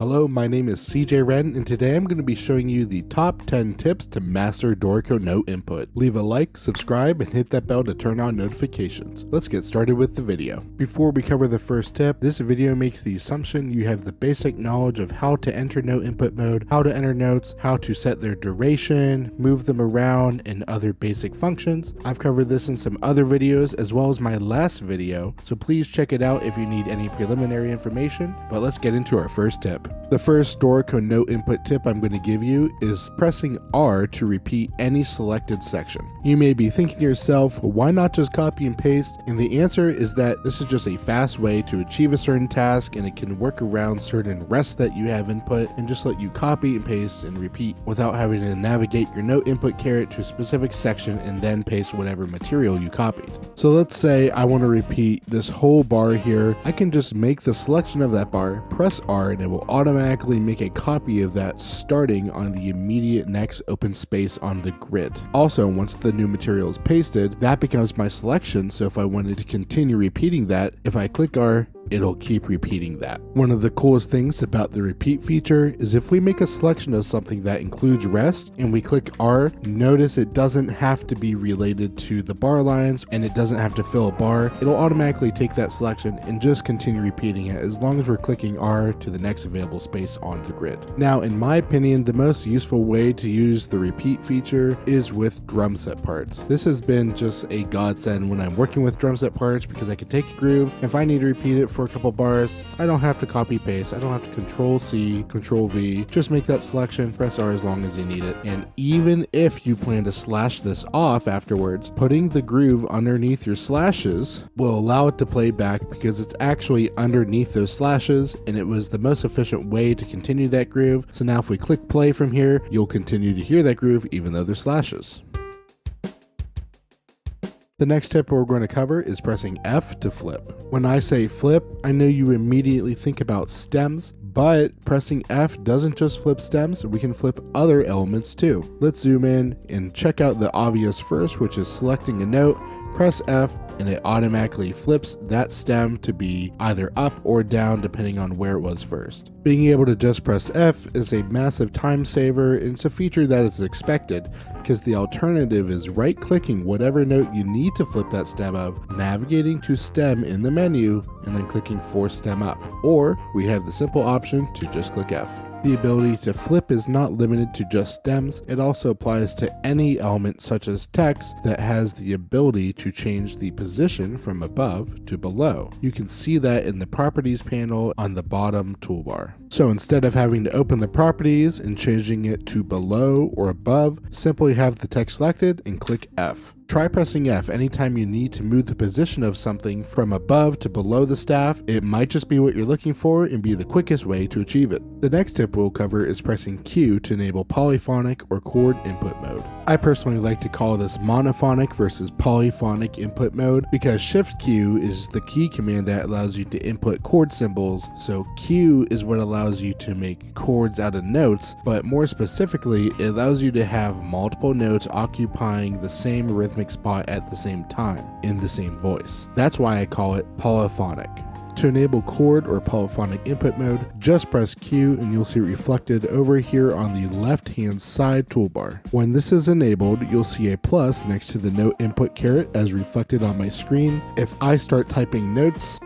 Hello, my name is CJ Wren, and today I'm going to be showing you the top 10 tips to master Dorico note input. Leave a like, subscribe, and hit that bell to turn on notifications. Let's get started with the video. Before we cover the first tip, this video makes the assumption you have the basic knowledge of how to enter note input mode, how to enter notes, how to set their duration, move them around, and other basic functions. I've covered this in some other videos as well as my last video, so please check it out if you need any preliminary information, but let's get into our first tip. The first Dorico note input tip I'm going to give you is pressing R to repeat any selected section. You may be thinking to yourself, why not just copy and paste? And the answer is that this is just a fast way to achieve a certain task, and it can work around certain rests that you have input and just let you copy and paste and repeat without having to navigate your note input caret to a specific section and then paste whatever material you copied. So let's say I want to repeat this whole bar here. I can just make the selection of that bar, press R, and it will automatically make a copy of that starting on the immediate next open space on the grid. Also, once the new material is pasted, that becomes my selection, so if I wanted to continue repeating that, if I click R, it'll keep repeating that. One of the coolest things about the repeat feature is if we make a selection of something that includes rest and we click R, notice it doesn't have to be related to the bar lines and it doesn't have to fill a bar. It'll automatically take that selection and just continue repeating it as long as we're clicking R to the next available space on the grid. Now, in my opinion, the most useful way to use the repeat feature is with drum set parts. This has been just a godsend when I'm working with drum set parts because I can take a groove. If I need to repeat it for a couple bars, I don't have to copy paste. I don't have to Control C, Control V. Just make that selection, press R as long as you need it. And even if you plan to slash this off afterwards, putting the groove underneath your slashes will allow it to play back because it's actually underneath those slashes, and it was the most efficient way to continue that groove. So now if we click play from here, you'll continue to hear that groove even though there's slashes. The next tip we're going to cover is pressing F to flip. When I say flip, I know you immediately think about stems, but pressing F doesn't just flip stems, we can flip other elements too. Let's zoom in and check out the obvious first, which is selecting a note. Press F and it automatically flips that stem to be either up or down depending on where it was first. Being able to just press F is a massive time saver, and it's a feature that is expected because the alternative is right clicking whatever note you need to flip that stem of, navigating to stem in the menu, and then clicking force stem up. Or we have the simple option to just click F. The ability to flip is not limited to just stems, it also applies to any element such as text that has the ability to change the position from above to below. You can see that in the properties panel on the bottom toolbar. So instead of having to open the properties and changing it to below or above, simply have the text selected and click F. Try pressing F anytime you need to move the position of something from above to below the staff. It might just be what you're looking for and be the quickest way to achieve it. The next tip we'll cover is pressing Q to enable polyphonic or chord input mode. I personally like to call this monophonic versus polyphonic input mode because Shift Q is the key command that allows you to input chord symbols, so Q is what allows you to make chords out of notes, but more specifically, it allows you to have multiple notes occupying the same rhythmic spot at the same time in the same voice. That's why I call it polyphonic. To enable chord or polyphonic input mode, just press Q and you'll see it reflected over here on the left hand side toolbar. When this is enabled, you'll see a plus next to the note input caret as reflected on my screen. If I start typing notes,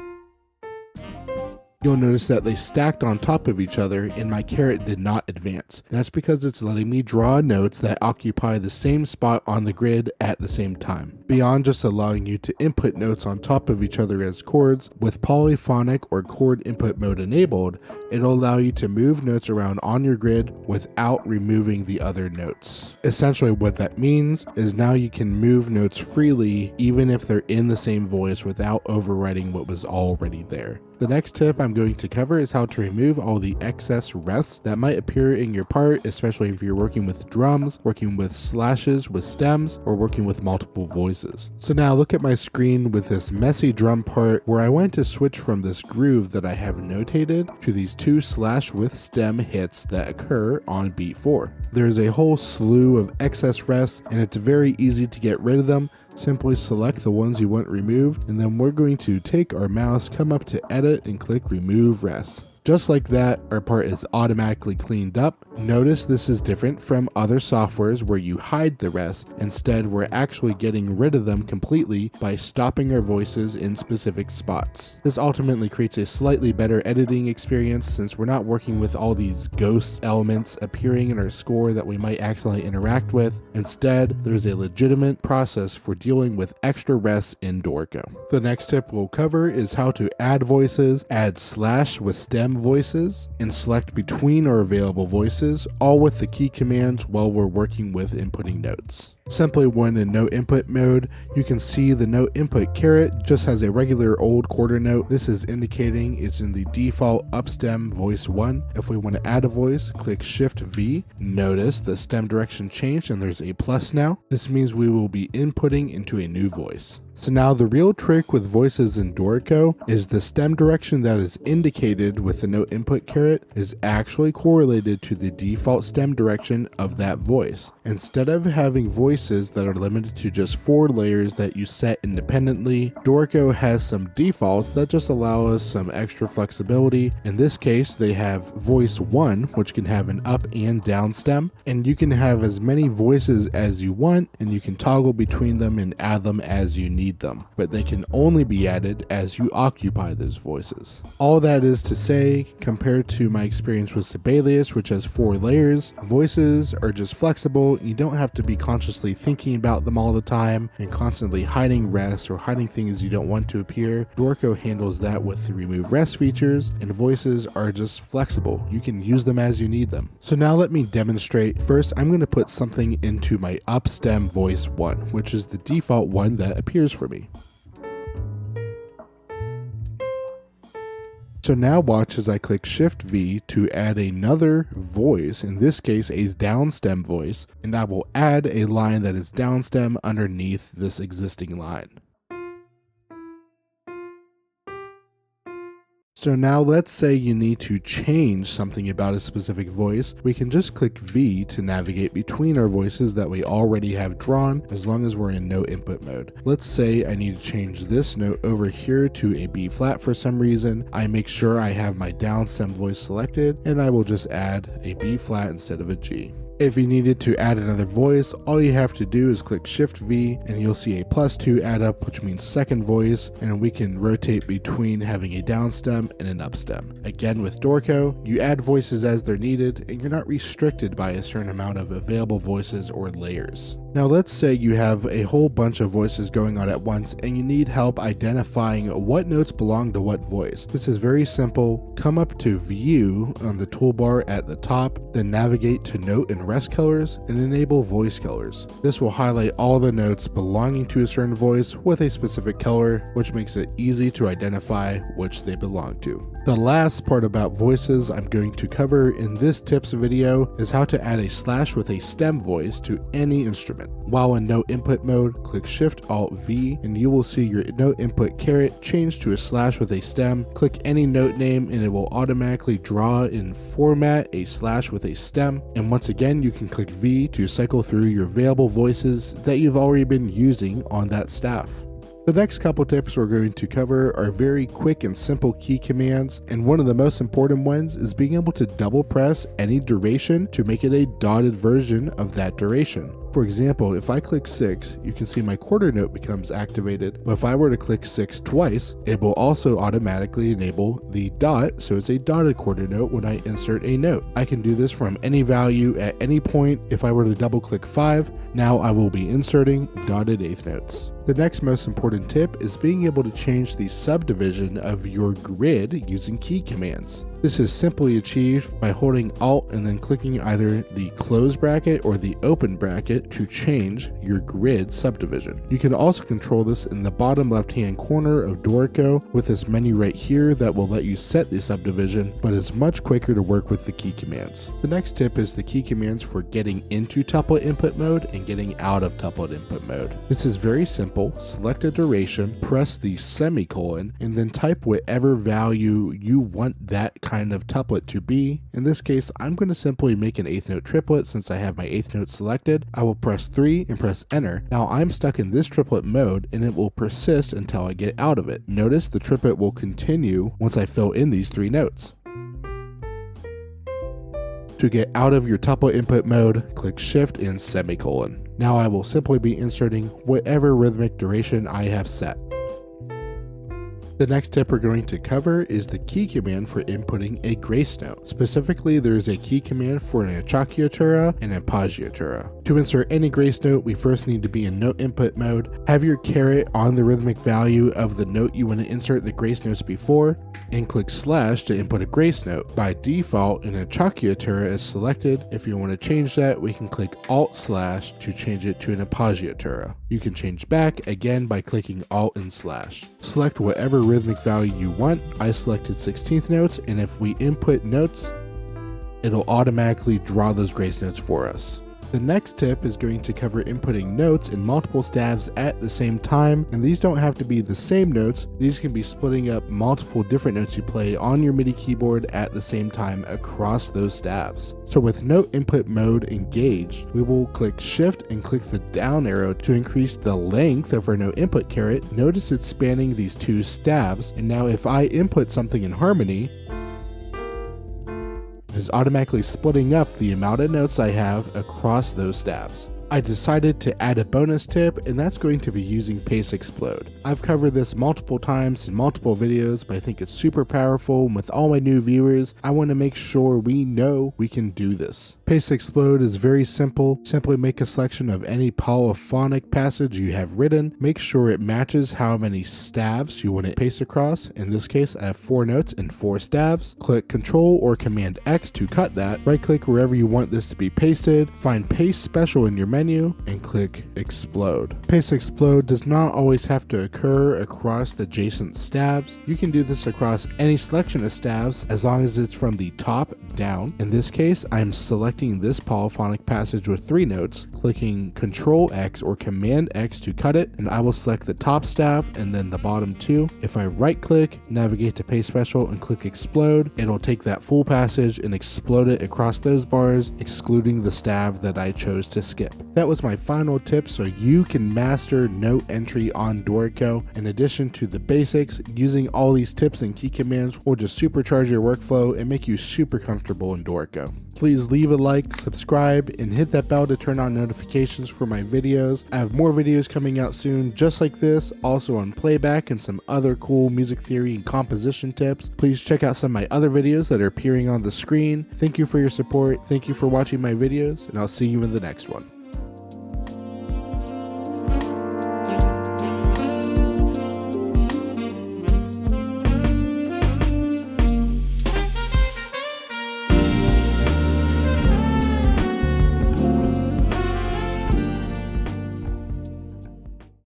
you'll notice that they stacked on top of each other and my caret did not advance. That's because it's letting me draw notes that occupy the same spot on the grid at the same time. Beyond just allowing you to input notes on top of each other as chords, with polyphonic or chord input mode enabled, it'll allow you to move notes around on your grid without removing the other notes. Essentially what that means is now you can move notes freely even if they're in the same voice without overwriting what was already there. The next tip I'm going to cover is how to remove all the excess rests that might appear in your part, especially if you're working with drums, working with slashes with stems, or working with multiple voices. So now look at my screen with this messy drum part where I want to switch from this groove that I have notated to these two slash with stem hits that occur on beat 4. There's a whole slew of excess rests and it's very easy to get rid of them. Simply select the ones you want removed, and then we're going to take our mouse, come up to edit and click remove rest. Just like that, our part is automatically cleaned up. Notice this is different from other softwares where you hide the rest. Instead, we're actually getting rid of them completely by stopping our voices in specific spots. This ultimately creates a slightly better editing experience since we're not working with all these ghost elements appearing in our score that we might accidentally interact with. Instead, there's a legitimate process for dealing with extra rests in Dorico. The next tip we'll cover is how to add voices, add slash with stem voices, and select between our available voices, all with the key commands while we're working with inputting notes. Simply when in note input mode, you can see the note input caret just has a regular old quarter note. This is indicating it's in the default upstem voice 1. If we want to add a voice, click Shift V. Notice the stem direction changed and there's a plus now. This means we will be inputting into a new voice. So now the real trick with voices in Dorico is the stem direction that is indicated with the note input caret is actually correlated to the default stem direction of that voice. Instead of having voices that are limited to just 4 layers that you set independently, Dorico has some defaults that just allow us some extra flexibility. In this case, they have voice 1, which can have an up and down stem, and you can have as many voices as you want, and you can toggle between them and add them as you need them, but they can only be added as you occupy those voices. All that is to say, compared to my experience with Sibelius, which has 4 layers, voices are just flexible. You don't have to be consciously thinking about them all the time and constantly hiding rests or hiding things you don't want to appear. Dorico handles that with the remove rest features, and voices are just flexible. You can use them as you need them. So now let me demonstrate. First, I'm going to put something into my upstem voice 1, which is the default one that appears for me. So now watch as I click Shift V to add another voice, in this case a downstem voice, and I will add a line that is downstem underneath this existing line. So now let's say you need to change something about a specific voice. We can just click V to navigate between our voices that we already have drawn as long as we're in note input mode. Let's say I need to change this note over here to a B flat for some reason. I make sure I have my downstem voice selected and I will just add a B flat instead of a G. If you needed to add another voice, all you have to do is click Shift V and you'll see a +2 add up, which means second voice, and we can rotate between having a downstem and an upstem. Again, with Dorico, you add voices as they're needed and you're not restricted by a certain amount of available voices or layers. Now let's say you have a whole bunch of voices going on at once and you need help identifying what notes belong to what voice. This is very simple. Come up to View on the toolbar at the top, then navigate to Note and Rest Colors and enable Voice Colors. This will highlight all the notes belonging to a certain voice with a specific color, which makes it easy to identify which they belong to. The last part about voices I'm going to cover in this tips video is how to add a slash with a stem voice to any instrument. While in note input mode, click Shift Alt V and you will see your note input caret change to a slash with a stem. Click any note name and it will automatically draw in format a slash with a stem. And once again, you can click V to cycle through your available voices that you've already been using on that staff. The next couple tips we're going to cover are very quick and simple key commands, and one of the most important ones is being able to double press any duration to make it a dotted version of that duration. For example, if I click 6, you can see my quarter note becomes activated, but if I were to click 6 twice, it will also automatically enable the dot, so it's a dotted quarter note when I insert a note. I can do this from any value at any point. If I were to double click 5, now I will be inserting dotted eighth notes. The next most important tip is being able to change the subdivision of your grid using key commands. This is simply achieved by holding Alt and then clicking either the close bracket or the open bracket to change your grid subdivision. You can also control this in the bottom left hand corner of Dorico with this menu right here that will let you set the subdivision, but is much quicker to work with the key commands. The next tip is the key commands for getting into tuplet input mode and getting out of tuplet input mode. This is very simple. Select a duration, press the semicolon, and then type whatever value you want that kind of tuplet to be. In this case, I'm going to simply make an eighth note triplet since I have my eighth note selected. I will press 3 and press enter. Now I'm stuck in this triplet mode and it will persist until I get out of it. Notice the triplet will continue once I fill in these 3 notes. To get out of your tuplet input mode, click Shift and semicolon. Now I will simply be inserting whatever rhythmic duration I have set. The next tip we're going to cover is the key command for inputting a grace note. Specifically, there is a key command for an acciaccatura and an appoggiatura. To insert any grace note, we first need to be in note input mode, have your caret on the rhythmic value of the note you want to insert the grace notes before, and click slash to input a grace note. By default, an acciaccatura is selected. If you want to change that, we can click Alt slash to change it to an appoggiatura. You can change back again by clicking Alt and slash. Select whatever rhythmic value you want. I selected 16th notes, and if we input notes, it'll automatically draw those grace notes for us. The next tip is going to cover inputting notes in multiple staves at the same time, and these don't have to be the same notes. These can be splitting up multiple different notes you play on your MIDI keyboard at the same time across those staves. So with note input mode engaged, we will click Shift and click the down arrow to increase the length of our note input caret. Notice it's spanning these two staves, and now if I input something in harmony, is automatically splitting up the amount of notes I have across those staves. I decided to add a bonus tip, and that's going to be using Pace Explode. I've covered this multiple times in multiple videos, but I think it's super powerful, and with all my new viewers, I want to make sure we know we can do this. Pace Explode is very simple. Simply make a selection of any polyphonic passage you have written. Make sure it matches how many staves you want to paste across. In this case, I have 4 notes and 4 staves. Click Ctrl or Command X to cut that. Right click wherever you want this to be pasted. Find Paste Special in your menu and click Explode. Pace Explode does not always have to occur across the adjacent staves. You can do this across any selection of staves as long as it's from the top down. In this case, I'm selecting this polyphonic passage with 3 notes, clicking Ctrl X or Command X to cut it, and I will select the top staff and then the bottom 2. If I right click, navigate to Paste Special and click Explode, it'll take that full passage and explode it across those bars, excluding the staff that I chose to skip. That was my final tip so you can master note entry on Dorico. In addition to the basics, using all these tips and key commands will just supercharge your workflow and make you super comfortable in Dorico. Please leave a like, subscribe, and hit that bell to turn on notifications for my videos. I have more videos coming out soon just like this, also on playback and some other cool music theory and composition tips. Please check out some of my other videos that are appearing on the screen. Thank you for your support, thank you for watching my videos, and I'll see you in the next one.